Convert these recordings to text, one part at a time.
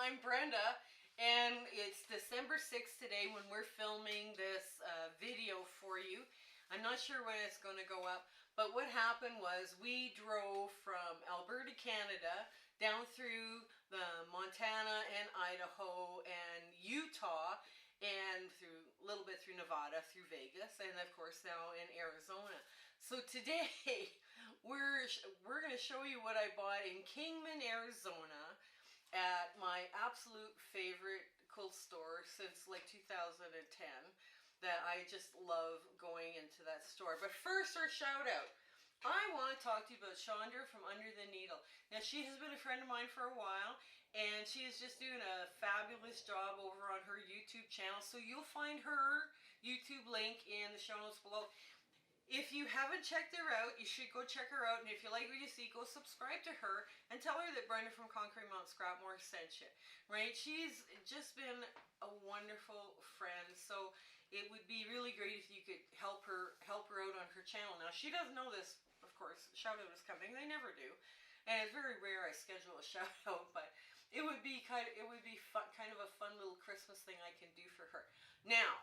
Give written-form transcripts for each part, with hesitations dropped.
I'm Brenda, and it's December 6th today when we're filming this video for you. I'm not sure when it's going to go up, but what happened was we drove from Alberta, Canada, down through the Montana and Idaho and Utah, and through a little bit through Nevada, through Vegas, and of course now in Arizona. So today we're going to show you what I bought in Kingman, Arizona, at my absolute favorite quilt store since like 2010, that I just love going into that store. But first, our shout out. I want to talk to you about Chaunda from Under the Needle. Now, she has been a friend of mine for a while, and she is just doing a fabulous job over on her YouTube channel. So you'll find her YouTube link in the show notes below. If you haven't checked her out, you should go check her out. And if you like what you see, go subscribe to her and tell her that Brenda from Conquering Mount Scrapmore sent you. Right? She's just been a wonderful friend. So it would be really great if you could help her out on her channel. Now, she doesn't know this, of course. Shout out is coming. They never do. And it's very rare I schedule a shout out, but it would be kind of a fun little Christmas thing I can do for her. Now,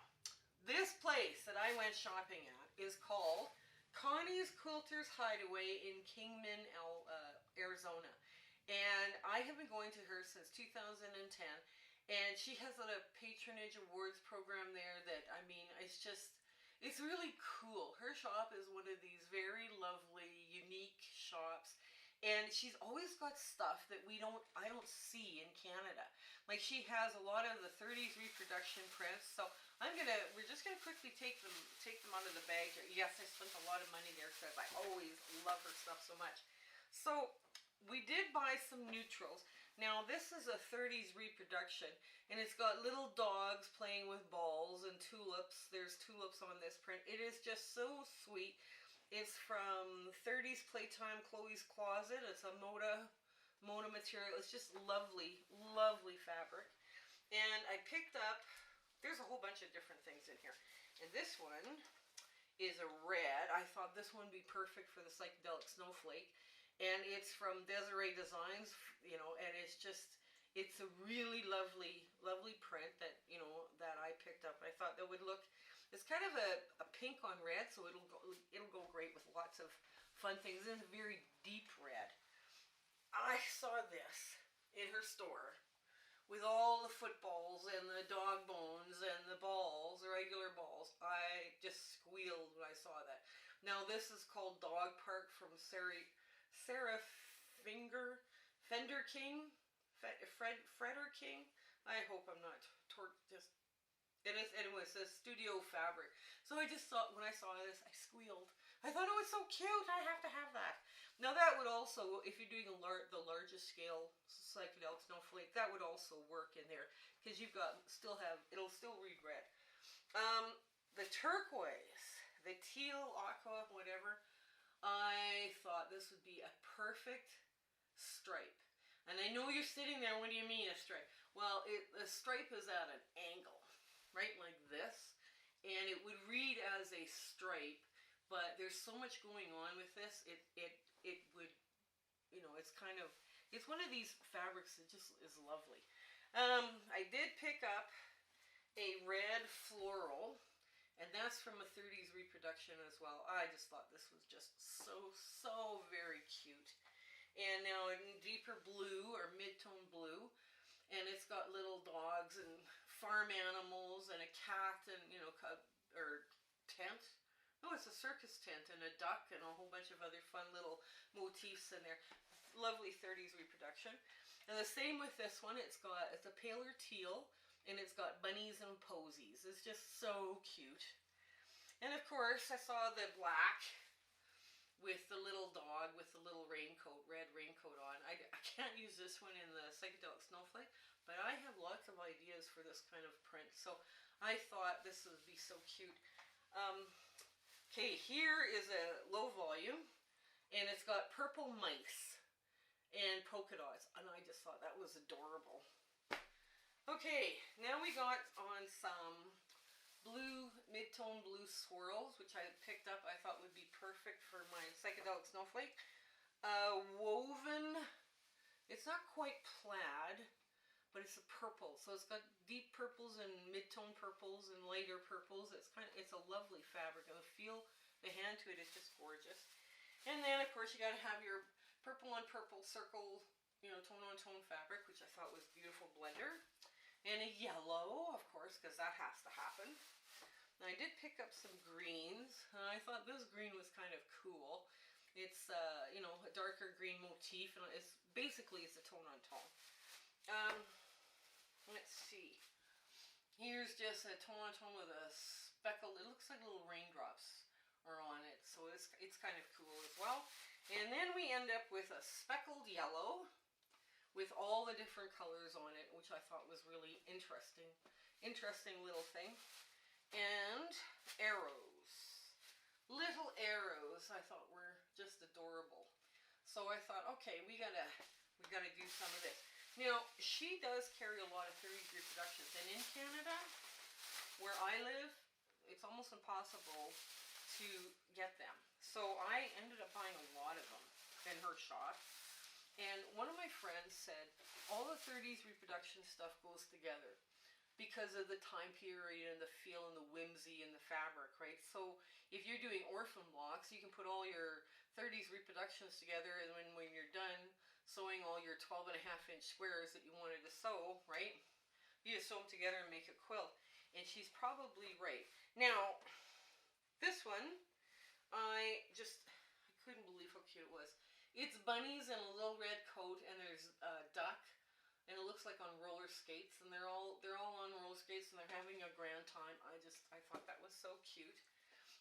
this place that I went shopping at is called Connie's Quilter's Hideaway in Kingman, Arizona. And I have been going to her since 2010. And she has a patronage awards program there that, I mean, it's really cool. Her shop is one of these very lovely, unique shops. And she's always got stuff that I don't see in Canada. Like, she has a lot of the 30s reproduction prints. So we're just gonna quickly take them out of the bag here. Yes, I spent a lot of money there because I always love her stuff so much. So we did buy some neutrals. Now, this is a 30s reproduction, and it's got little dogs playing with balls and tulips. There's tulips on this print. It is just so sweet. It's from 30s Playtime Chloe's Closet. It's a Moda material. It's just lovely, lovely fabric. And I picked up, there's a whole bunch of different things in here. And this one is a red. I thought this one would be perfect for the Psychedelic Snowflake. And it's from Desiree Designs, you know, and it's a really lovely, lovely print that I picked up. I thought that would look, it's kind of a pink on red, so it'll go great with lots of fun things. It's a very deep red. I saw this in her store with all the footballs and the dog bones and the balls, the regular balls. I just squealed when I saw that. Now, this is called Dog Park from Sarah Fender King. Freder King. I hope I'm not just. It is, anyway, it says Studio Fabric. So I just thought, when I saw this, I squealed. I thought, oh, it's so cute, I have to have that. Now, that would also, if you're doing the largest scale Psychedelic Snowflake, that would also work in there, because it'll still read red. The turquoise, the teal, aqua, whatever, I thought this would be a perfect stripe. And I know you're sitting there, what do you mean a stripe? Well, the stripe is at an angle, right, like this. And it would read as a stripe, but there's so much going on with this, it would, you know, it's one of these fabrics that just is lovely. I did pick up a red floral, and that's from a 30s reproduction as well. I just thought this was just so very cute. And now in deeper blue, or mid-tone blue, and it's got little dogs and farm animals and a cat and, you know, or tent. Oh, it's a circus tent and a duck and a whole bunch of other fun little motifs in there. Lovely 30s reproduction. And the same with this one. It's a paler teal, and it's got bunnies and posies. It's just so cute. And of course, I saw the black with the little dog with the little raincoat, red raincoat on. I can't use this one in the Psychedelic Snowflake, but I have lots of ideas for this kind of print. So I thought this would be so cute. Okay, here is a low volume, and it's got purple mice and polka dots, and I just thought that was adorable. Okay, now we got on some blue, mid-tone blue swirls, which I picked up. I thought would be perfect for my Psychedelic Snowflake. Woven, it's not quite plaid, but it's a purple. So it's got deep purples and mid-tone purples and lighter purples. It's a lovely fabric, and the hand to it is just gorgeous. And then of course you got to have your purple on purple circle, tone on tone fabric, which I thought was beautiful blender. And a yellow, of course, because that has to happen. And I did pick up some greens, and I thought this green was kind of cool. It's, a darker green motif, and it's a tone on tone. Let's see. Here's just a tone on tone with a speckle. It looks like little raindrops are on it, so it's kind of cool as well. And then we end up with a speckled yellow with all the different colors on it, which I thought was really interesting. Interesting little thing. And arrows. Little arrows I thought were just adorable. So I thought, okay, we gotta do some of this. Now, she does carry a lot of 30s reproductions, and in Canada, where I live, it's almost impossible to get them. So I ended up buying a lot of them in her shop. And one of my friends said, all the 30s reproduction stuff goes together because of the time period and the feel and the whimsy and the fabric, right? So if you're doing orphan blocks, you can put all your 30s reproductions together, and when you're done sewing all your 12.5-inch squares that you wanted to sew, right? You just sew them together and make a quilt. And she's probably right. Now, this one, I couldn't believe how cute it was. It's bunnies in a little red coat, and there's a duck, and it looks like on roller skates, and they're all on roller skates, and they're having a grand time. I thought that was so cute.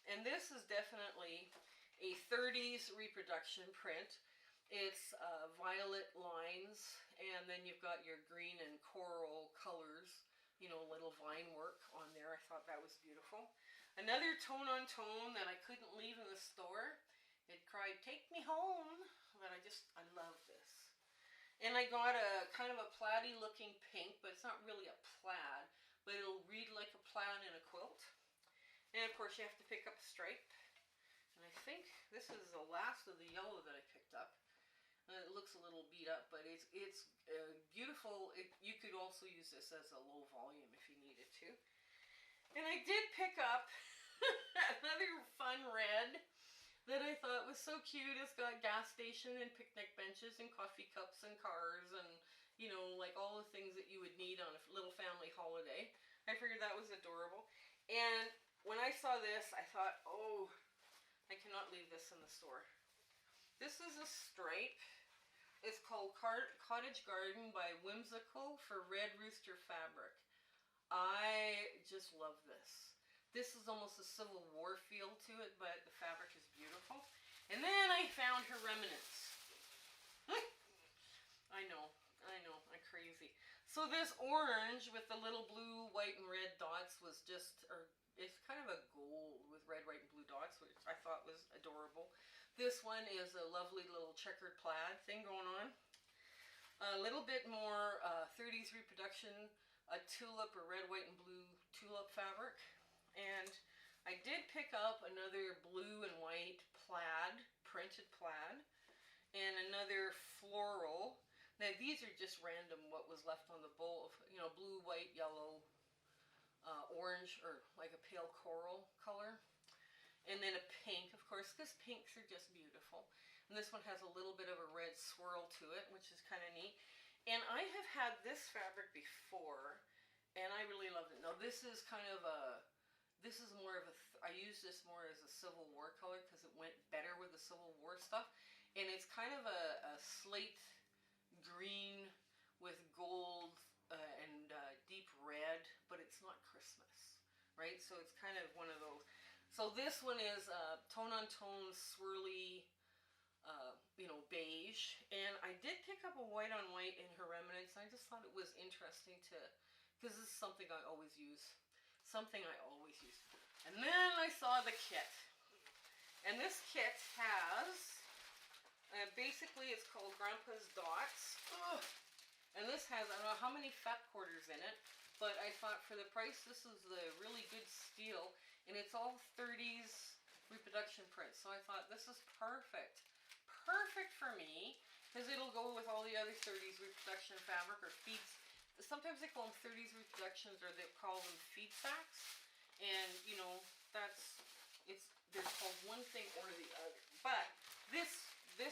And this is definitely a 30s reproduction print. It's violet lines, and then you've got your green and coral colors, little vine work on there. I thought that was beautiful. Another tone on tone that I couldn't leave in the store. It cried, "Take me home." But I love this. And I got a kind of a plaid-y looking pink, but it's not really a plaid, but it'll read like a plaid in a quilt. And of course you have to pick up a stripe. And I think this is the last of the yellow that I picked up. It looks a little beat up, but it's beautiful. You could also use this as a low volume if you needed to. And I did pick up another fun red that I thought was so cute. It's got gas station and picnic benches and coffee cups and cars and, like all the things that you would need on a little family holiday. I figured that was adorable. And when I saw this, I thought, oh, I cannot leave this in the store. This is a stripe. It's called Cottage Garden by Whimsical for Red Rooster fabric. I just love this. This is almost a Civil War feel to it, but the fabric is beautiful. And then I found her remnants. I know, I'm crazy. So this orange with the little blue, white, and red dots was it's kind of a gold with red, white, and blue dots, which I thought was adorable. This one is a lovely little checkered plaid thing going on. A little bit more 30s reproduction, a tulip or red, white, and blue tulip fabric. And I did pick up another blue and white plaid, printed plaid, and another floral. Now these are just random what was left on the bowl of, blue, white, yellow, orange, or like a pale coral color. And then a pink, of course, because pinks are just beautiful. And this one has a little bit of a red swirl to it, which is kind of neat. And I have had this fabric before, and I really loved it. Now this is kind of I use this more as a Civil War color because it went better with the Civil War stuff. And it's kind of a slate green with gold and deep red, but it's not Christmas, right? So it's kind of one of those. So this one is tone on tone swirly, beige. And I did pick up a white on white in her remnants. I just thought it was interesting because this is something I always use. And then I saw the kit. And this kit has, basically it's called Grandpa's Dots. Ugh. And this has, I don't know how many fat quarters in it, but I thought for the price, this is the really good steal. And it's all 30s reproduction prints. So I thought this is perfect. Perfect for me, because it'll go with all the other 30s reproduction fabric or feeds sometimes they call them 30s reductions, or they call them feed packs. And, you know, they're called one thing or the other. But this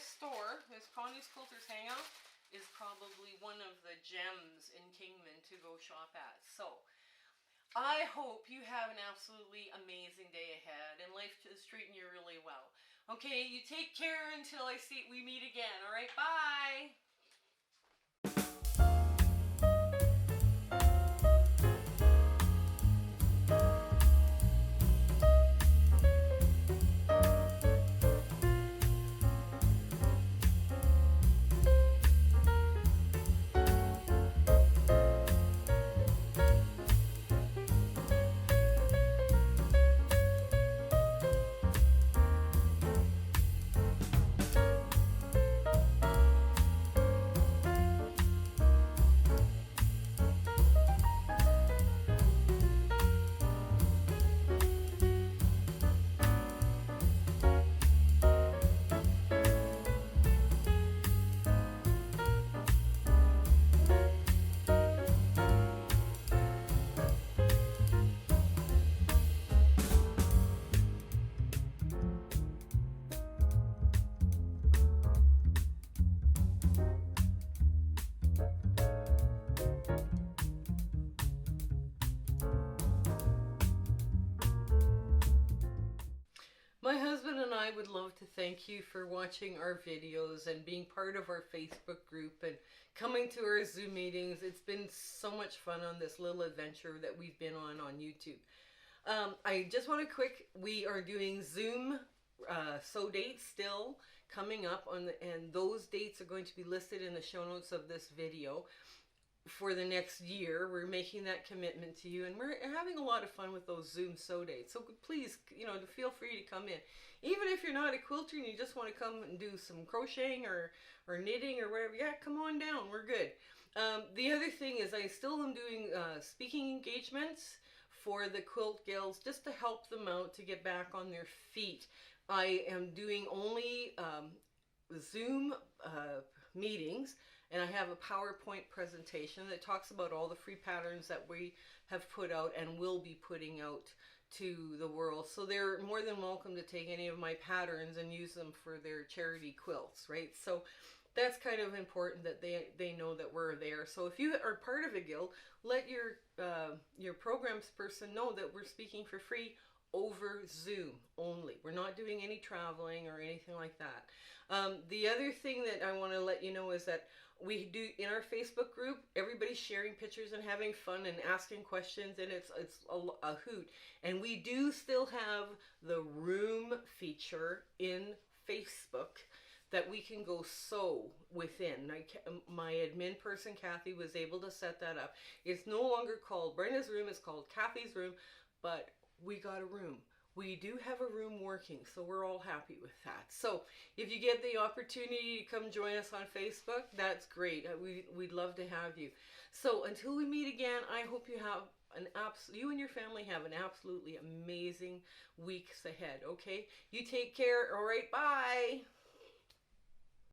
store, this Connie's Quilters Hangout, is probably one of the gems in Kingman to go shop at. So, I hope you have an absolutely amazing day ahead and life is treating you really well. Okay, you take care until we meet again. All right, bye. My husband and I would love to thank you for watching our videos and being part of our Facebook group and coming to our Zoom meetings. It's been so much fun on this little adventure that we've been on YouTube. I just want to we are doing Zoom sew dates still coming up and those dates are going to be listed in the show notes of this video. For the next year, we're making that commitment to you, and we're having a lot of fun with those Zoom sew dates. So please, you know, feel free to come in. Even if you're not a quilter and you just want to come and do some crocheting or knitting or whatever, yeah, come on down. We're good. The other thing is I still am doing speaking engagements for the quilt guilds just to help them out to get back on their feet. I am doing only Zoom meetings. And I have a PowerPoint presentation that talks about all the free patterns that we have put out and will be putting out to the world. So they're more than welcome to take any of my patterns and use them for their charity quilts, right? So that's kind of important that they know that we're there. So if you are part of a guild, let your programs person know that we're speaking for free over Zoom only. We're not doing any traveling or anything like that. The other thing that I want to let you know is that we do in our Facebook group, everybody's sharing pictures and having fun and asking questions, and it's a hoot. And we do still have the room feature in Facebook that we can go sew within. My admin person, Kathy, was able to set that up. It's no longer called Brenda's room, it's called Kathy's room, but we got a room. We do have a room working, so we're all happy with that. So if you get the opportunity to come join us on Facebook, that's great. We'd love to have you. So until we meet again, I hope you have you and your family have an absolutely amazing weeks ahead, okay? You take care. All right, bye.